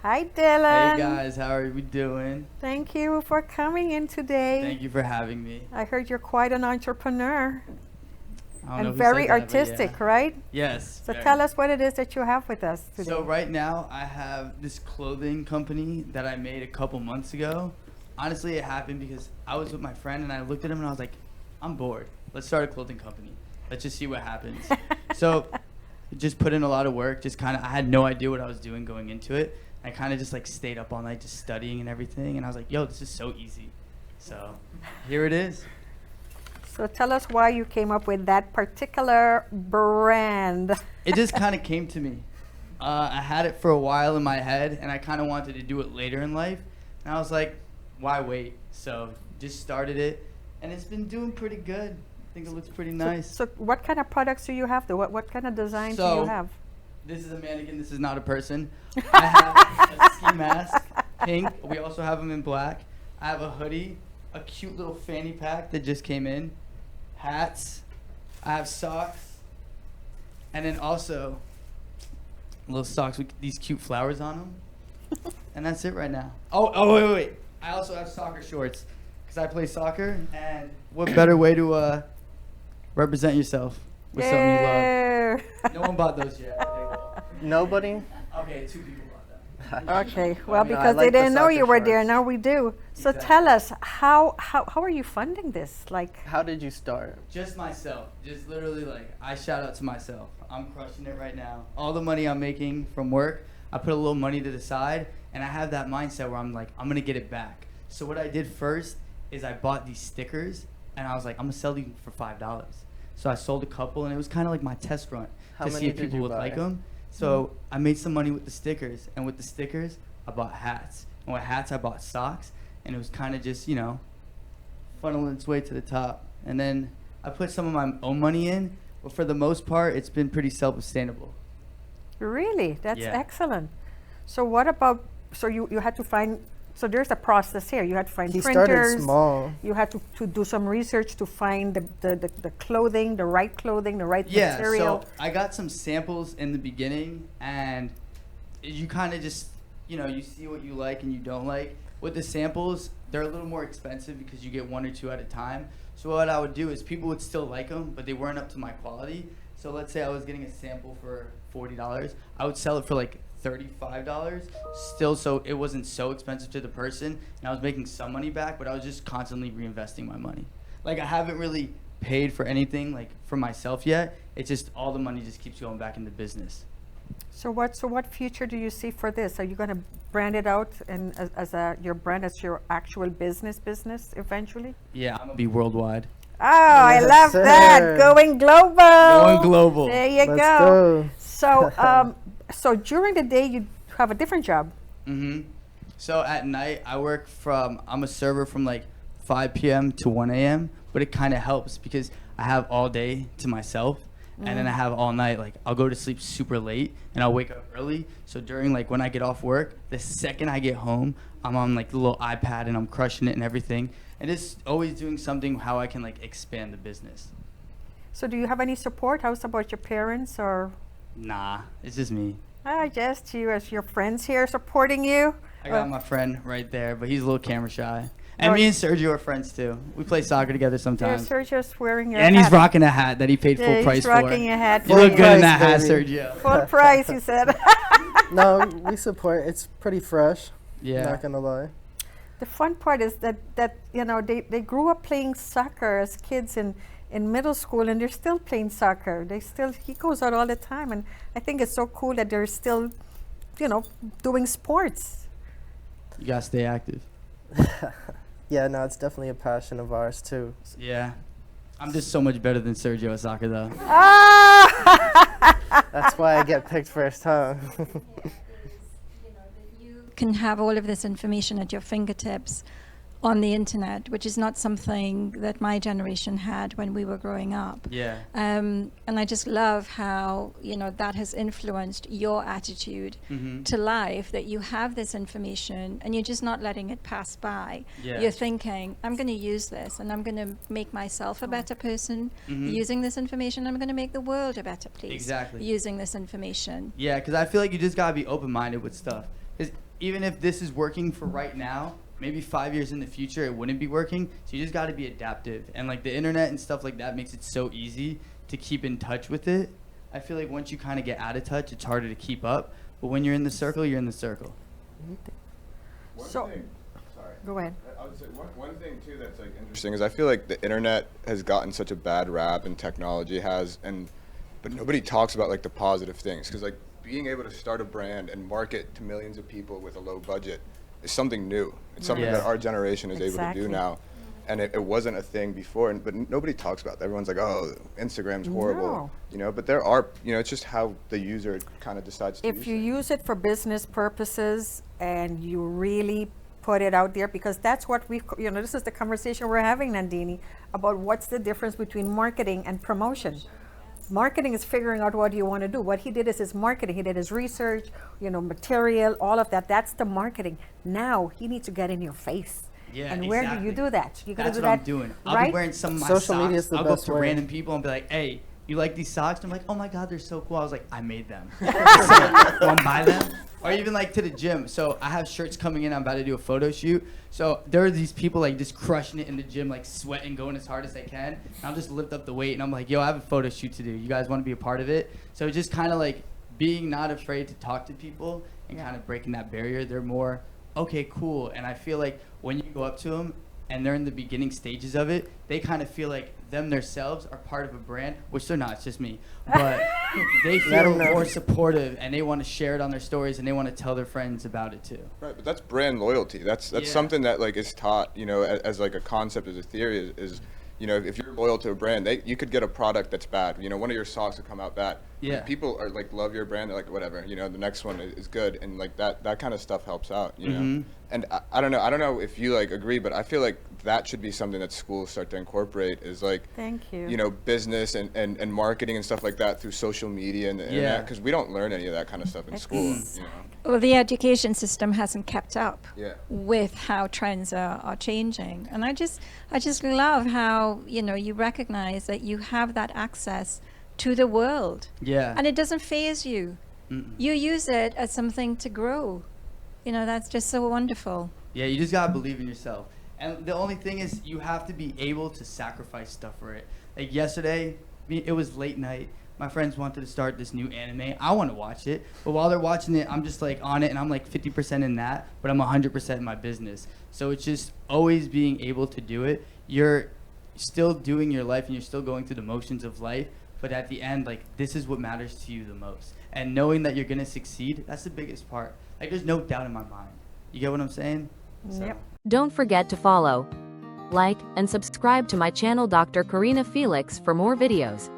Hi, Dylan. Hey guys, how are we doing? Thank you for coming in today. Thank you for having me. I heard you're quite an entrepreneur I don't know and who said very that, but artistic, yeah. right? Yes. So very. tell us what it is that you have with us today. So right now I have this clothing company that I made a couple months ago. Honestly, it happened because I was with my friend and I looked at him and I was like, I'm bored. Let's start a clothing company. Let's just see what happens. So just put in a lot of work. Just kind of, I had no idea what I was doing going into it. I kind of just like stayed up all night just studying and everything. And I was like, yo, this is so easy. So here it is. So tell us why you came up with that particular brand. It just kind of came to me. I had it for a while in my head, and I kind of wanted to do it later in life. And I was like, why wait? So just started it, and it's been doing pretty good. I think it looks pretty nice. So what kind of products do you have? What kind of designs do you have? This is a mannequin. This is not a person. I have a ski mask, pink. We also have them in black. I have a hoodie, a cute little fanny pack that just came in, hats. I have socks, and then also little socks with these cute flowers on them. And that's it right now. Oh, wait. I also have soccer shorts because I play soccer. And what better way to represent yourself with something you love? No one bought those yet. Okay, well. Nobody? Okay, 2 people bought them. Okay, well, No, I because like they the didn't know soccer you were there, shorts. now we do. So Exactly. tell us, how are you funding this? Like, How did you start? Just myself. Just literally like, I shout out to myself. I'm crushing it right now. All the money I'm making from work, I put a little money to the side, and I have that mindset where I'm like, I'm gonna get it back. So what I did first is I bought these stickers, and I was like, I'm gonna sell these for $5. So I sold a couple, and it was kind of like my test run How to see many if did people you would buy? like them. So I made some money with the stickers, and with the stickers, I bought hats. And with hats, I bought socks, and it was kind of just, funneling its way to the top. And then I put some of my own money in, but for the most part, it's been pretty self-sustainable. really? That's Yeah. excellent. So what about, so you had to find, so there's a process here. You had to find He printers. started small. You had to do some research to find the clothing, the right Yeah, material. so I got some samples in the beginning, and you kind of just, you see what you like and you don't like. With the samples, they're a little more expensive because you get 1 or 2 at a time. So what I would do is people would still like them, but they weren't up to my quality. So let's say I was getting a sample for $40. I would sell it for like $35 still, so it wasn't so expensive to the person, and I was making some money back, but I was just constantly reinvesting my money. Like, I haven't really paid for anything like for myself yet. It's just all the money just keeps going back into business. So what future do you see for this? Are you going to brand it out and as your brand as your actual business eventually? Yeah, I'm gonna be worldwide. Oh, I Yes, love that. sir. Going global. Going global. There you Let's go. go. So so during the day you have a different job. So at night, I'm a server from like 5 p.m. to 1 a.m., but it kind of helps because I have all day to myself, and then I have all night. Like, I'll go to sleep super late, and I'll wake up early. So during, like, when I get off work, the second I get home, I'm on, like, the little iPad, and I'm crushing it and everything. And it's always doing something how I can, like, expand the business. So do you have any support? How's about your parents or Nah, it's just me. just you as your friends here supporting you? I got Uh, my friend right there, but he's a little camera shy. And Oh, me and Sergio are friends, too. We play soccer together Yeah, sometimes. Sergio's wearing your And hat. he's rocking a hat that he paid full Yeah, price he's for. rocking a hat. You look Full good in that hat, price, baby. Sergio. Full price, he said. No, we support. It's pretty fresh. Yeah. Not gonna lie. The fun part is that they grew up playing soccer as kids in middle school, and they're still playing soccer. He goes out all the time, and I think it's so cool that they're still, doing sports. You gotta stay active. Yeah, no, it's definitely a passion of ours too. Yeah. I'm just so much better than Sergio at soccer, though. Ah! That's why I get picked first, huh? You can have all of this information at your fingertips on the internet, which is not something that my generation had when we were growing up. Yeah. And I just love how, that has influenced your attitude Mm-hmm. to life, that you have this information and you're just not letting it pass by. Yeah. You're thinking, I'm going to use this and I'm going to make myself a better person Mhm. using this information. I'm going to make the world a better place Exactly. using this information. Yeah, because I feel like you just gotta be open-minded with stuff. 'Cause even if this is working for right now, maybe 5 years in the future it wouldn't be working. So you just got to be adaptive, and like the internet and stuff like that makes it so easy to keep in touch with it. I feel like once you kind of get out of touch, it's harder to keep up, but when you're in the circle, you're in the circle. So, go ahead. I would say one thing too that's like interesting is I feel like the internet has gotten such a bad rap, and technology has, but nobody talks about like the positive things, because like being able to start a brand and market to millions of people with a low budget is something new. It's something that our generation is able to do now, and it wasn't a thing before. But nobody talks about that. Everyone's like, oh, Instagram's horrible, you know. But there are, you know, it's just how the user kind of decides to use it. If you use it for business purposes and you really put it out there, because that's what we, you know, this is the conversation we're having, Nandini, about what's the difference between marketing and promotion. Marketing is figuring out what you want to do. What he did is his marketing. He did his research, you know, material, all of that. That's the marketing. Now he needs to get in your face. Yeah, and where do you do that? You gotta That's do what that, I'm doing. I'll right? be wearing some of my Social media socks. is the I'll go up best to way. random people and be like, hey, you like these socks? I'm like, oh my God, they're so cool. I was like, I made them. So, want to buy them? Or even like to the gym. So I have shirts coming in. I'm about to do a photo shoot. So there are these people like just crushing it in the gym, like sweating, going as hard as they can. And I'll just lift up the weight and I'm like, yo, I have a photo shoot to do. You guys want to be a part of it? So just kind of like being not afraid to talk to people and kind of breaking that barrier. They're more, okay, cool. And I feel like when you go up to them and they're in the beginning stages of it, they kind of feel like them themselves are part of a brand, which they're not, it's just me. But they feel more supportive and they want to share it on their stories and they want to tell their friends about it too. Right, but that's brand loyalty. That's something that like is taught, you know, as like a concept, as a theory is you know, if you're loyal to a brand, you could get a product that's bad. You know, one of your socks would come out bad. Yeah. Like, people are like, love your brand. They're like, whatever, you know, the next one is good. And like that kind of stuff helps out, you know? And I don't know if you like agree, but I feel like that should be something that schools start to incorporate, is like, Thank you. you know, business and marketing and stuff like that through social media and the internet, because we don't learn any of that kind of stuff in school, you know? Well, the education system hasn't kept up Yeah. with how trends are changing. And I just love how, you know, you recognize that you have that access to the world. Yeah. And it doesn't faze you. You use it as something to grow. You know, that's just so wonderful. Yeah, you just gotta believe in yourself. And the only thing is, you have to be able to sacrifice stuff for it. Like yesterday, it was late night. My friends wanted to start this new anime. I want to watch it, but while they're watching it, I'm just like on it, and I'm like 50% in that, but I'm 100% in my business. So it's just always being able to do it. You're still doing your life, and you're still going through the motions of life, but at the end, like, this is what matters to you the most. And knowing that you're gonna succeed, that's the biggest part. Like, there's no doubt in my mind. You get what I'm saying? Yep. Don't forget to follow, like, and subscribe to my channel Dr. Karina Felix for more videos.